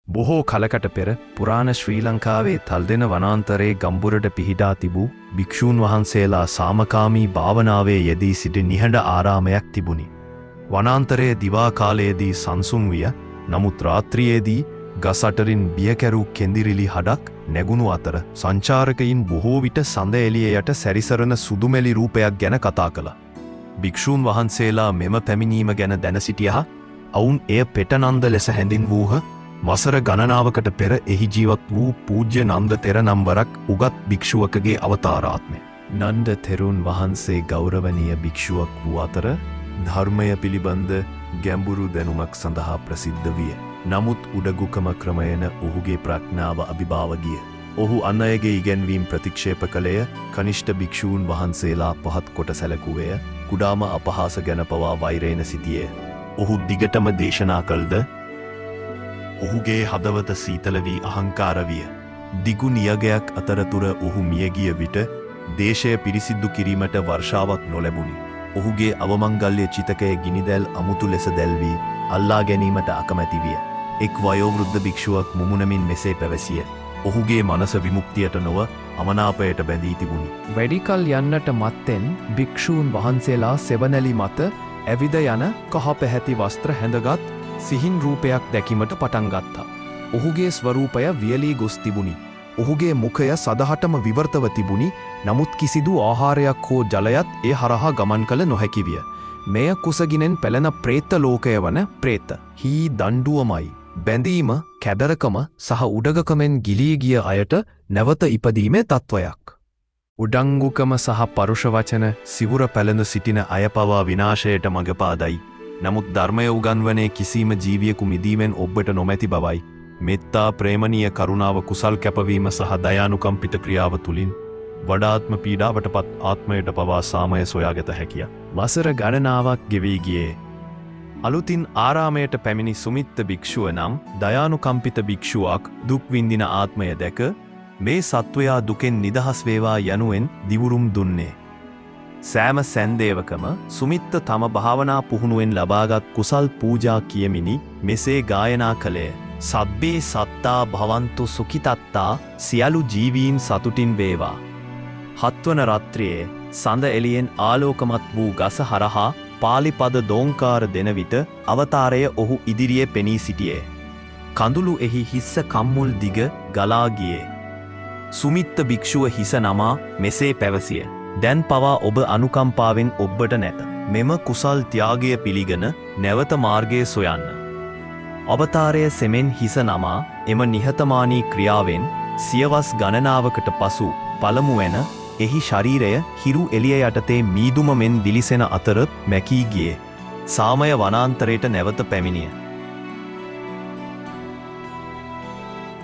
බොහෝ කලකට පෙර පුරාණ ශ්‍රී ලංකාවේ තල්දෙන වනාන්තරයේ ගම්බුරට පිහිටා තිබූ භික්ෂූන් වහන්සේලා සාමකාමී භාවනාවේ යෙදී සිටි නිහඬ ආරාමයක් තිබුණි. වනාන්තරයේ දිවා කාලයේදී සංසුන් විය. නමුත් රාත්‍රියේදී ගස් අතරින් බියකැරූ කෙඳිරිලි හඩක් නැගුණු අතර සංචාරකයින් බොහෝ විට සඳ එළිය යට සැරිසරන සුදුමැලි රූපයක් ගැන කතා කළා. භික්ෂූන් වහන්සේලා මෙම පැමිණීම ගැන දැන සිටියහ. ඔවුන් එය පෙටනන්ද ලෙස හැඳින්වූහ. වසර ගණනාවකට පෙර එහි ජීවත් වූ පූජ්‍ය නන්ද තෙර නම්වරක් උගත් භික්ෂුවකගේ අවතාරාත්මය. නන්ද තෙරුන් වහන්සේ ගෞරවනීය භික්ෂුවක් වූ අතර ධර්මය පිළිබඳ ගැඹුරු දැනුමක් සඳහා ප්‍රසිද්ධ විය. නමුත් උඩගුකම ක්‍රමයන ඔහුගේ ප්‍රඥාව අභිභාව ගිය. ඔහු අන් අයගේ ඉගැන්වීම් ප්‍රතික්ෂේප කළේය. කනිෂ්ඨ භික්ෂූන් වහන්සේලා පහත් කොට සැලකුවේය. කුඩාම අපහාස ගැන පවා වෛරයෙන් සිටියේය. ඔහු දිගටම දේශනා කළද ඔහුගේ හදවත සීතල වී අහංකාර විය. දිගු නියගයක් අතරතුර ඔහු මියගිය විට දේශය පිරිසිදු කිරීමට වර්ෂාවක් නොලැබුණි. ඔහුගේ අවමංගල්‍ය චිතකය ගිනිදැල් අමුතු ලෙස දැල්වී අල්ලා ගැනීමට අකමැති විය. එක් වයෝවෘද්ධ භික්ෂුවක් මුමුණමින් මෙසේ පැවසිය. ඔහුගේ මනස විමුක්තියට නොව අමනාපයට බැඳී තිබුණි. වැඩිකල් යන්නට මත්තෙන් භික්ෂූන් වහන්සේලා සෙවනැලි මත ඇවිද යන කහ පැහැති වස්ත්‍ර හැඳගත් සිහින් රූපයක් දැකීමට පටන් ගත්තා. ඔහුගේ ස්වරූපය වියලී ගොස් තිබුණි. ඔහුගේ මුඛය සදහටම විවර්තව තිබුණි. නමුත් කිසිදු ආහාරයක් හෝ ජලයත් ඒ හරහා ගමන් කළ නොහැකි විය. මෙය කුසගිනෙන් පැලෙන ප්‍රේත ලෝකය වන ප්‍රේත. හී දණ්ඩුවමයි. බැඳීම, කැදරකම සහ උඩගකමෙන් ගිලී ගිය අයට නැවත ඉපදීමේ තත්වයක්. උඩංගුකම සහ පරුෂ වචන සිවුර පැළඳ සිටින අය පවා විනාශයට මඟ පාදයි. නමුත් ධර්මය උගන්වනේ කිසිම ජීවියෙකු මිදීමෙන් ඔබට නොමැති බවයි. මෙත්තා ප්‍රේමණීය කරුණාව කුසල් කැපවීම සහ දයානුකම්පිත ක්‍රියාව තුලින් වඩාත්ම පීඩාවට පත් ආත්මයට පවා සාමය සොයාගත හැකිය. වසර ගණනාවක් ගෙවී ගියේ. අලුතින් ආරාමයට පැමිණි සුමිත්ත භික්ෂුව නම් දයානුකම්පිත භික්ෂුවක් දුක් විඳින ආත්මය දැක මේ සත්වයා දුකෙන් නිදහස් වේවා යනුවෙන් දිවුරුම් දුන්නේ. සෑම සැන්දේවකම සුමිත්ත තම භාවනා පුහුණුවෙන් ලබාගත් කුසල් පූජා කියමිනි මෙසේ ගායනා කළේ. සබ්බේ සත්තා භවන්තු සුඛිතත්තා සියලු ජීවීන් සතුටින් වේවා. හත්වන රාත්‍රියේ සඳ එළියෙන් ආලෝකමත් වූ ගස හරහා පාලි පද දෝංකාර දෙන විට අවතාරය ඔහු ඉදිරියේ පෙනී සිටියේ. කඳුළු එහි හිස්ස කම්මුල් දිග ගලා ගියේ. සුමිත්ත භික්ෂුව හිස නමා මෙසේ පැවසිය. දැන් පවා ඔබ අනුකම්පාවෙන් ඔබට නැත. මෙම කුසල් ත්‍යාගය පිළිගෙන නැවත මාර්ගය සොයන්න. අවතාරය සෙමෙන් හිස නමා එම නිහතමානී ක්‍රියාවෙන් සියවස් ගණනාවකට පසු පළමුවැන එහි ශරීරය හිරු එළිය යටතේ මීදුම මෙන් දිලිසෙන අතර මැකී ගියේ. සාමය වනාන්තරයට නැවත පැමිණිය.